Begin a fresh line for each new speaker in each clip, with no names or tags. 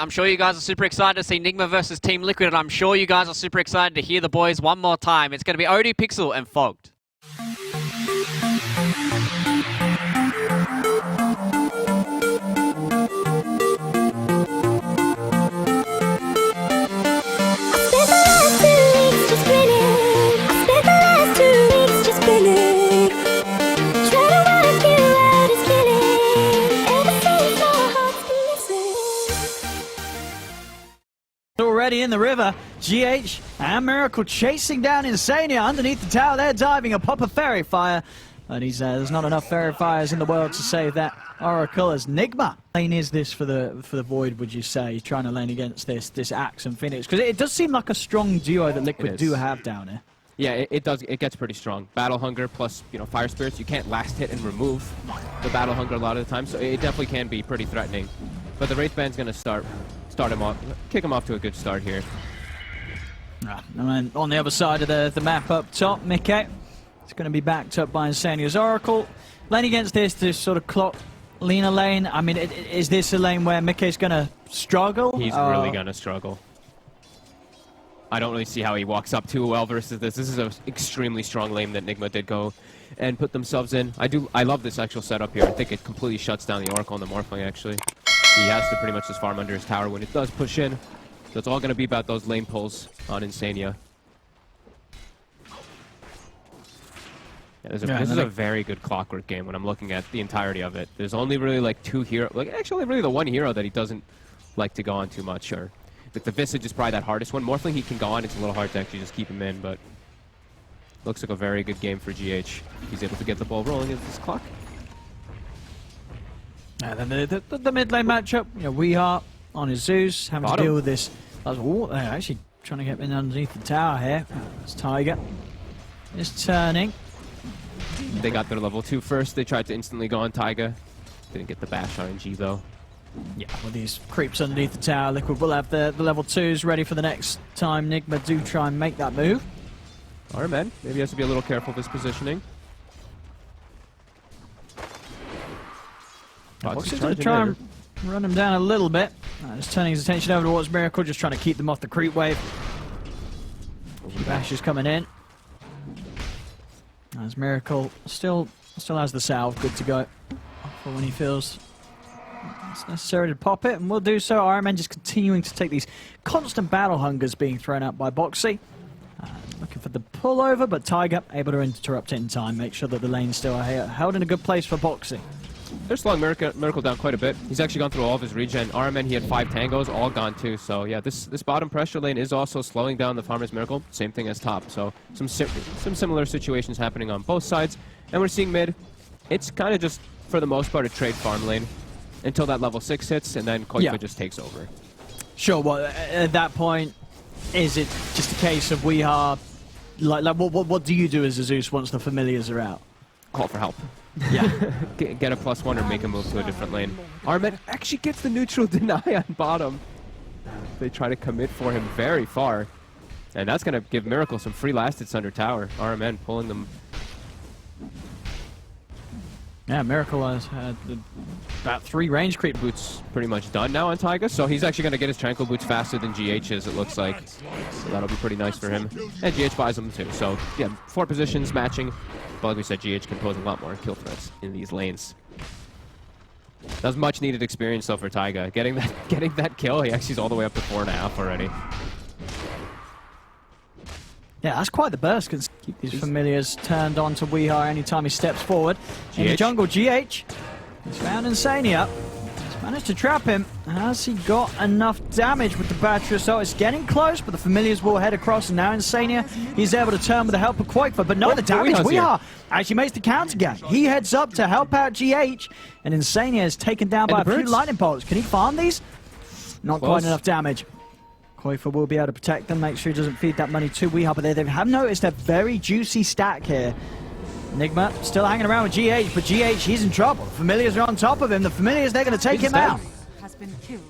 I'm sure you guys are super excited to see Nigma versus Team Liquid, and I'm sure you guys are super excited to hear the boys one more time. It's going to be ODPIXEL and Fogged.
Already in the river, GH and Miracle chasing down Insania underneath the tower. They're diving a pop of Fairy Fire, but there's not enough Fairy Fires in the world to save that Oracle as Nigma. Lane is this for the Void, would you say, trying to lane against this Axe and Phoenix? Because it does seem like a strong duo that Liquid do have down here.
Yeah, it does. It gets pretty strong. Battle Hunger plus, Fire Spirits. You can't last hit and remove the Battle Hunger a lot of the time, so it definitely can be pretty threatening. But the Wraith Band's going to start him off, kick him off to a good start here.
And then on the other side of the map up top, Mickey, it's going to be backed up by Insania's Oracle. Lane against this sort of clock Lina lane. I mean, is this a lane where Mickey's going to struggle?
He's really going to struggle. I don't really see how he walks up too well versus this. This is an extremely strong lane that Nigma did go and put themselves in. I love this actual setup here. I think it completely shuts down the Oracle and the Morphling, actually. He has to pretty much just farm under his tower when it does push in. So it's all going to be about those lane pulls on Insania. Yeah, this is a very good Clockwork game when I'm looking at the entirety of it. There's only really like two heroes, actually really the one hero that he doesn't like to go on too much. Or like the Visage is probably that hardest one. Morphling he can go on, it's a little hard to actually just keep him in, but looks like a very good game for GH. He's able to get the ball rolling into this clock.
And then the mid lane matchup, Weeheart on his Zeus, having to deal with this. They're actually trying to get in underneath the tower here. It's Tiger. Just turning.
They got their level 2 first. They tried to instantly go on Taiga. Didn't get the bash RNG though.
Yeah, with these creeps underneath the tower, Liquid will have the level 2s ready for the next time Nigma do try and make that move.
Alright, man. Maybe he has to be a little careful with his positioning.
Boxy's going to try and run him down a little bit. Just turning his attention over towards Miracle, just trying to keep them off the creep wave. Bash is coming in. As Miracle still has the salve, good to go for when he feels it's necessary to pop it, and will do so. Iron Man just continuing to take these constant battle hungers being thrown out by Boxy. Looking for the pullover, but Tiger able to interrupt it in time, make sure that the lane's still held in a good place for Boxy.
They're slowing Miracle down quite a bit. He's actually gone through all of his regen. RMN, he had 5 tangos, all gone too. So yeah, this bottom pressure lane is also slowing down the Farmer's Miracle. Same thing as top. So some similar situations happening on both sides. And we're seeing mid. It's kind of just, for the most part, a trade farm lane until that level 6 hits, and then Koifa just takes over.
Sure, well, at that point, is it just a case of we are... what do you do as a Zeus once the familiars are out?
Call for help. Yeah. Get a +1 or make a move to a different lane. Armed actually gets the neutral deny on bottom. They try to commit for him very far. And that's going to give Miracle some free last hits under tower. RMN pulling them.
Yeah, Miracle has had about 3 range creep.
Boots pretty much done now on Taiga, so he's actually going to get his Tranquil Boots faster than GH is, it looks like. So that'll be pretty nice for him. And GH buys them too. So yeah, 4 positions matching. But like we said, GH can pose a lot more kill threats in these lanes. That was much needed experience though for Taiga. Getting that kill, he actually's all the way up to 4.5 already.
Yeah, that's quite the burst. Can keep these familiars turned on to Weeheart anytime he steps forward. In the jungle, GH. He's found Insania. He's managed to trap him. Has he got enough damage with the battery assault? It's getting close, but the familiars will head across, and now Insania, he's able to turn with the help of Koifa, but no, the damage, Weeheart actually makes the counter gang. He heads up to help out GH, and Insania is taken down by a few lightning bolts. Can he farm these? Not quite enough damage. Koifa will be able to protect them, make sure he doesn't feed that money to Weeheart, but they have noticed a very juicy stack here. Nigma still hanging around with GH, but GH, he's in trouble. The familiars are on top of him. The familiars, they're going to take him out.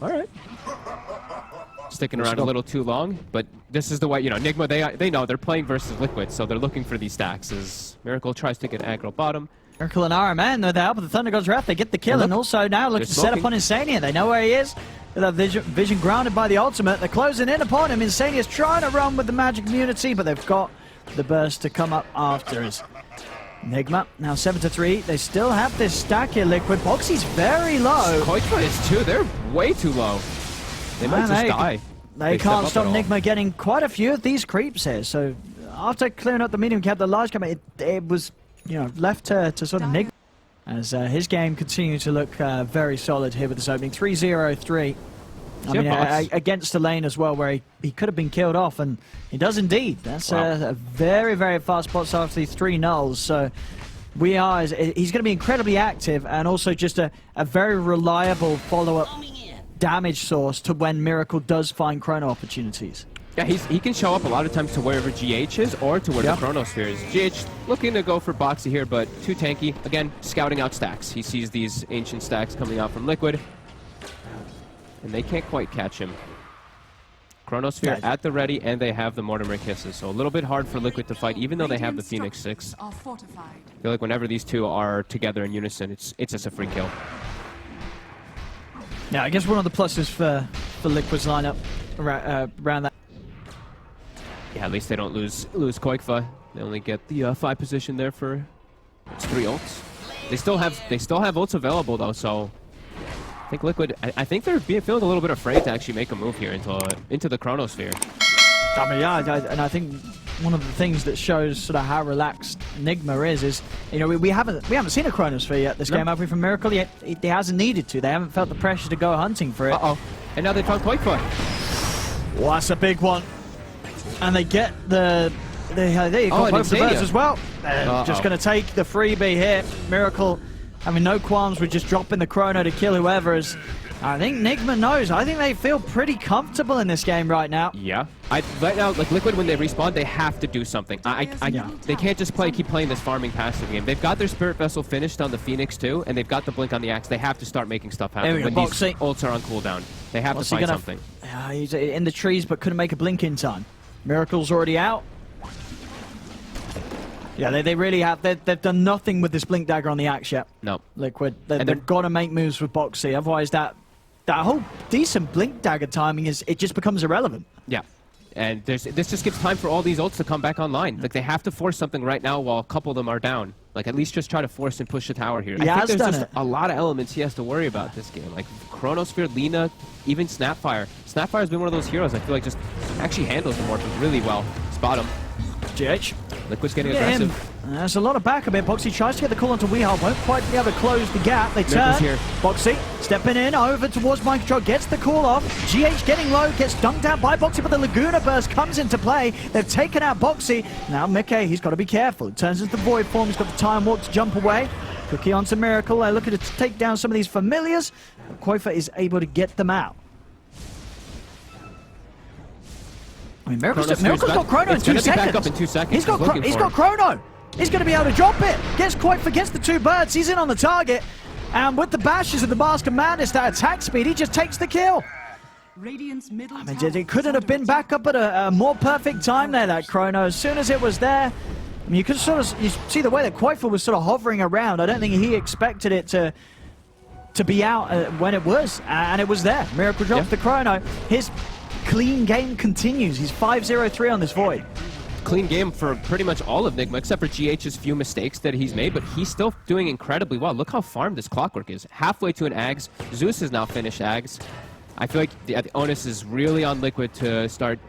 All right. Sticking around a little too long, but this is the way, Nigma, they know they're playing versus Liquid, so they're looking for these stacks as Miracle tries to get aggro bottom.
Miracle and RMN, with the help of the Thunder God's Wrath, they get the kill, and also now look to set up on Insania. They know where he is. With that vision grounded by the ultimate, they're closing in upon him. Insania's trying to run with the magic immunity, but they've got the burst to come up after us. Nigma now 7-3. They still have this stack here, Liquid. Boxy's very low.
Koichma is too. They're way too low. They might just die.
They can't stop Nigma getting quite a few of these creeps here. So after clearing up the medium cap, the large cap, it was, you know, left to sort of Nigma as his game continued to look very solid here with this opening. 3-0-3. I mean, against a lane as well where he could have been killed off, and he does indeed. That's a very, very fast spot after these 3 nulls. So he's going to be incredibly active and also just a very reliable follow-up damage source to when Miracle does find chrono opportunities.
Yeah, he can show up a lot of times to wherever GH is or to where the Chronosphere is. GH looking to go for Boxy here, but too tanky. Again, scouting out stacks. He sees these ancient stacks coming out from Liquid, and they can't quite catch him. Chronosphere at the ready, and they have the Mortimer Kisses, so a little bit hard for Liquid to fight, even though they have the Phoenix 6. I feel like whenever these two are together in unison, it's just a free kill.
Yeah, I guess one of the pluses for Liquid's lineup around that.
Yeah, at least they don't lose Koikfa. They only get the 5 position there for 3 ults. They still have ults available though, so I think Liquid. I think they're feeling a little bit afraid to actually make a move here into the Chronosphere.
I mean, yeah, and I think one of the things that shows sort of how relaxed Nigma is you know, we haven't seen a Chronosphere yet this game, have we, from Miracle? Yet it hasn't needed to. They haven't felt the pressure to go hunting for it.
And now they found Koikfa.
Well, that's a big one. And they get there you go, both the birds as well. Just going to take the freebie here. Miracle, I mean, no qualms with just dropping the chrono to kill whoever is. I think Nigma knows. I think they feel pretty comfortable in this game right now.
Yeah. Right now, like Liquid, when they respawn, they have to do something. They can't just keep playing this farming passive game. They've got their Spirit Vessel finished on the Phoenix too, and they've got the Blink on the Axe. They have to start making stuff happen when these ults are on cooldown. They have to find something.
He's in the trees, but couldn't make a blink in time. Miracle's already out. Yeah, they really have. They've done nothing with this Blink Dagger on the Axe yet.
No.
Liquid. They've got to make moves with Boxy, otherwise that whole decent Blink Dagger timing it just becomes irrelevant.
Yeah. And this just gives time for all these ults to come back online. Like, they have to force something right now while a couple of them are down. Like, at least just try to force and push the tower here. I think there's just a lot of elements he has to worry about this game. Like, Chronosphere, Lina, even Snapfire. Snapfire's been one of those heroes I feel like just actually handles the Morphing really well. Spot him.
GH.
Liquid's getting aggressive.
There's a lot of backup here. Boxy tries to get the call onto Weehole, won't quite be able to close the gap. They turn. Boxy stepping in over towards Mind Control, gets the call off. GH getting low, gets dunked out by Boxy, but the Laguna Burst comes into play. They've taken out Boxy. Now Mickey, he's got to be careful. It turns into the Void form. He's got the time walk to jump away. Cookie onto Miracle. They're looking to take down some of these familiars. Koifa is able to get them out. I mean, Miracle's got chrono in 2 seconds.
Back up in 2 seconds.
He's got chrono. He's going to be able to drop it. Gets the 2 birds. He's in on the target. And with the bashes of the Mask of Madness, that attack speed, he just takes the kill. I mean, it couldn't have been back up at a more perfect time there, that chrono. As soon as it was there, I mean, you could you see the way that Koifa was sort of hovering around. I don't think he expected it to be out when it was. And it was there. Miracle drops the chrono. His clean game continues. He's 5-0-3 on this Void.
Clean game for pretty much all of Nigma, except for GH's few mistakes that he's made, but he's still doing incredibly well. Look how farmed this Clockwork is. Halfway to an Ags. Zeus has now finished Ags. I feel like the onus is really on Liquid to start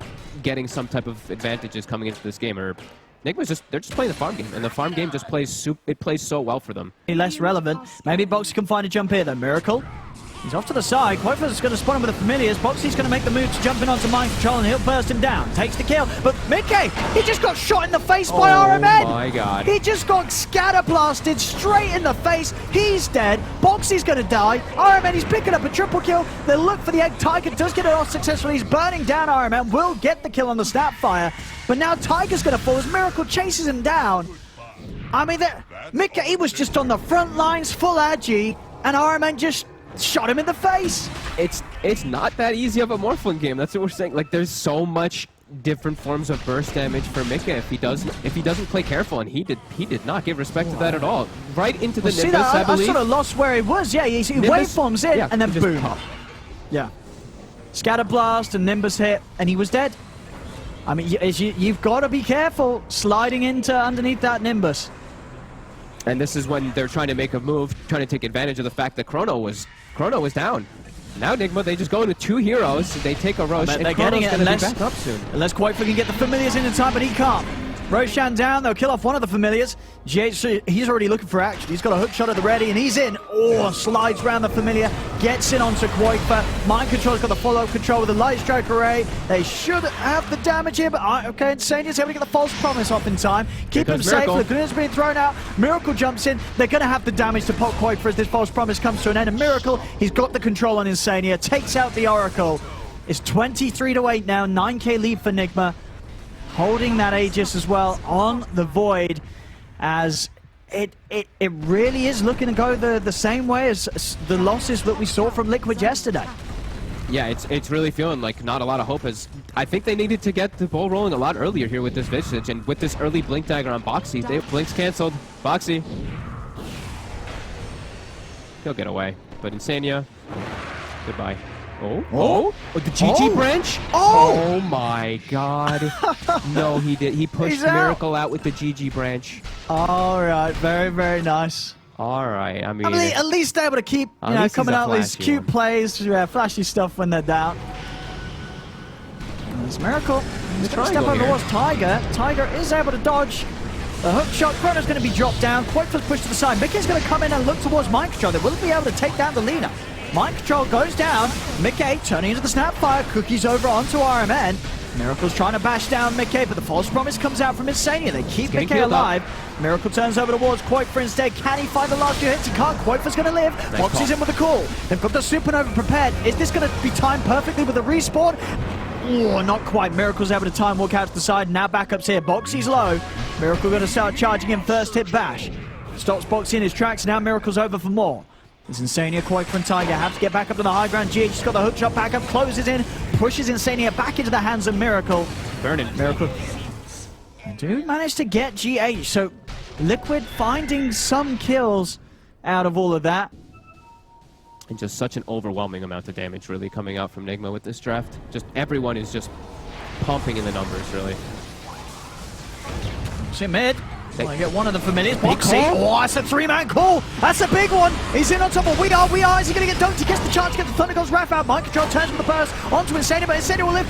getting some type of advantages coming into this game. Or Nigma's they're just playing the farm game, and the farm game just plays so well for them.
Less relevant. Maybe Boxy can find a jump here though. Miracle. He's off to the side. Koifa's going to spot him with the familiars. Boxy's going to make the move to jump in onto Mind Control, and he'll burst him down. Takes the kill. But Mickey, he just got shot in the face by RMN.
Oh my god.
He just got scatter blasted straight in the face. He's dead. Boxy's going to die. RMN, he's picking up a triple kill. They look for the egg. Tiger does get it off successfully. He's burning down RMN. Will get the kill on the Snapfire. But now Tiger's going to fall as Miracle chases him down. I mean, Mickey, he was just on the front lines, full agi, and RMN just shot him in the face.
It's not that easy of a Morphling game. That's what we're saying. Like, there's so much different forms of burst damage for Mika if he doesn't play careful, and he did not give respect to that at all. Right into the
See
Nimbus,
that?
I believe.
I sort of lost where he was. Yeah, he waveforms in,
yeah,
and then
just
boom.
pop.
Yeah. Scatter blast and Nimbus hit, and he was dead. I mean, you've got to be careful sliding into underneath that Nimbus.
And this is when they're trying to make a move, trying to take advantage of the fact that Chrono was down. Now Nigma, they just go into 2 heroes, they take a Roche, and
they're
Chrono's
getting it
going to be
unless-
back up soon.
Unless Quakefa can get the familiars in time, but he can't. Roshan down, they'll kill off one of the familiars. GH, he's already looking for action. He's got a hook shot at the ready, and he's in. Oh, slides around the familiar, gets in onto Quakefa. Mind Control's got the follow-up control with the Light Strike Array. They should have the damage here, but okay, Insania's able to get the false promise off in time. Keep him safe, Laguna's being thrown out. Miracle jumps in. They're going to have the damage to pop Quakefa as this false promise comes to an end. And Miracle, he's got the control on Insania, takes out the Oracle. It's 23-8 now, 9k lead for Nigma. Holding that Aegis as well on the Void, as it really is looking to go the same way as the losses that we saw from Liquid yesterday.
Yeah, it's really feeling like not a lot of hope. As I think they needed to get the ball rolling a lot earlier here with this Visage, and with this early Blink Dagger on Boxy. Blink's canceled. Boxy. He'll get away. But Insania, goodbye. Oh, the GG branch? Oh my god. No, he did. He pushed Miracle out with the GG branch.
All right, very, very nice.
All right, I mean,
at least able to keep coming out with these cute plays, flashy stuff when they're down. And there's Miracle. He's going to step over towards Tiger. Tiger is able to dodge. The hook shot, Chrono's going to be dropped down. Quakefa's pushed to the side. Mickey's going to come in and look towards Mind Control. They will be able to take down the leader. Mind Control goes down. Mickey turning into the Snapfire. Cookies over onto RMN. Miracle's trying to bash down Mickey, but the false promise comes out from Insania. They keep Mickey alive. Miracle turns over towards Quakefa instead. Can he find the last few hits? He can't. Quakefa's going to live. Boxy's in with a call. They've got the Supernova prepared. Is this going to be timed perfectly with the respawn? Oh, not quite. Miracle's able to time walk out to the side. Now backups here. Boxy's low. Miracle going to start charging him. First hit bash. Stops Boxy in his tracks. Now Miracle's over for more. It's Insania, Quakefa and Tiger have to get back up to the high ground. GH's got the hook shot back up, closes in, pushes Insania back into the hands of Miracle.
Burning.
Miracle do manage to get GH, so Liquid finding some kills out of all of that.
And just such an overwhelming amount of damage really coming out from Nigma with this draft. Just everyone is just pumping in the numbers, really.
See mid. I get one of the familiars. Boxy. Oh, that's a 3-man call. That's a big one. He's in on top of We Are. Is he going to get dunked? He gets the chance to get the Thunder God's Wrath out. Mind Control turns with the burst onto Insania, but Insania will live.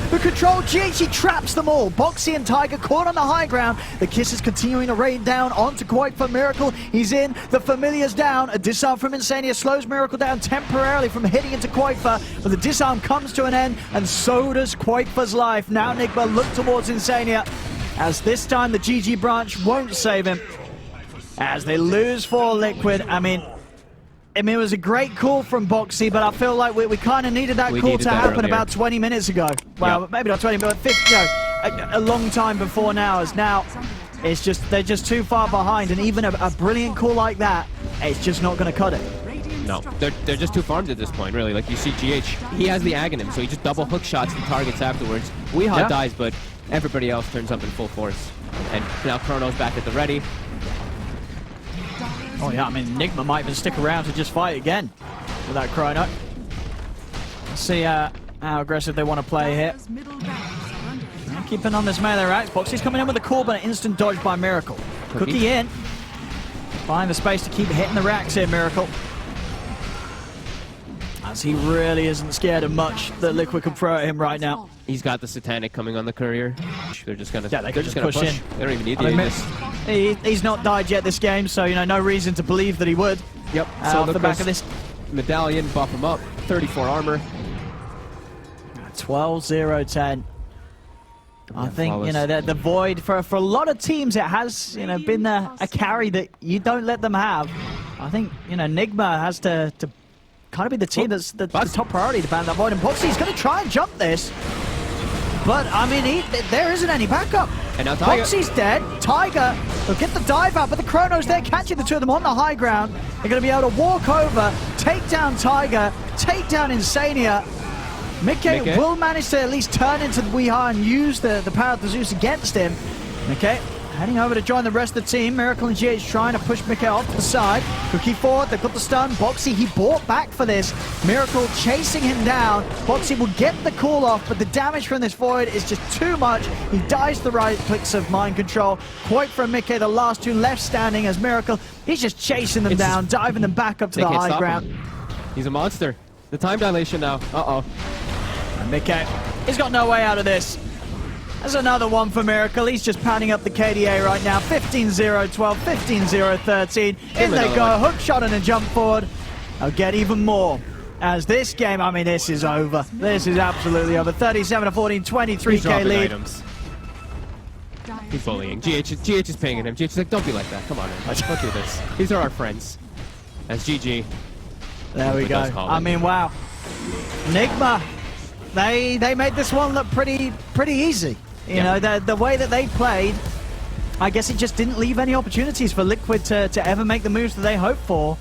The control. GH traps them all. Boxy and Tiger caught on the high ground. The kiss is continuing to rain down onto Quakefa. Miracle. He's in. The familiar's down. A disarm from Insania slows Miracle down temporarily from hitting into Quakefa. But the disarm comes to an end, and so does Quakefa's life. Now Nigma look towards Insania, as this time the GG branch won't save him, as they lose for Liquid. I mean, it was a great call from Boxy, but I feel like we kind of needed that call to happen about 20 minutes ago. Well, maybe not 20, but 50, a long time before now. As now, it's just they're just too far behind, and even a brilliant call like that, it's just not going to cut it.
No, they're just too farmed at this point, really. Like you see GH, he has the Aghanim, so he just double hook shots the targets afterwards. Weehaw dies, but everybody else turns up in full force. And now Chrono's back at the ready.
Oh yeah, I mean, Nigma might even stick around to just fight again with that Chrono. Let's see how aggressive they want to play here. Keeping on this melee racks. Boxy's coming in with a call, but an instant dodge by Miracle. Cookie in. Find the space to keep hitting the racks here, Miracle. As he really isn't scared of much that Liquid can throw at him right now.
He's got the Satanic coming on the courier. They're just gonna,
they're just gonna push in.
They don't even need the Aegis.
He's not died yet this game, so no reason to believe that he would.
Yep.
So off the back of this
medallion, buff him up. 34 armor.
12-0-10. I think the Void for a lot of teams it has been a carry that you don't let them have. I think Nigma has to kind of be the team that's the top priority to ban that Void. And Boxy's going to try and jump this, but I mean there isn't any backup.
And now Tiger.
Boxy's dead. Tiger will get the dive out, but the Chrono's there catching the two of them on the high ground. They're going to be able to walk over, take down Tiger, take down Insania. Mickey will manage to at least turn into the Weeha and use the power of the Zeus against him. Mickey heading over to join the rest of the team. Miracle and GH trying to push Mickey off to the side. Cookie forward, they've got the stun. Boxy, he bought back for this. Miracle chasing him down. Boxy will get the call off, but the damage from this Void is just too much. He dies to the right clicks of mind control. Quite from Mickey, the last two left standing as Miracle. He's just chasing them down, diving them back up to the high ground.
He's a monster. The time dilation now. Uh-oh.
And Mickey, he's got no way out of this. There's another one for Miracle. He's just pounding up the KDA right now. 15-0-12, 15-0-13. In they go. Hook shot and a jump forward. They'll get even more. As this game, I mean, this is over. This is absolutely over. 37-14, 23k lead.
Items. He's bullying. GH is paying him. GH is like, don't be like that. Come on, man. Don't do this. These are our friends. That's GG.
There we go. I mean, wow. Nigma, they made this one look pretty easy. You know, the way that they played, I guess it just didn't leave any opportunities for Liquid to ever make the moves that they hoped for.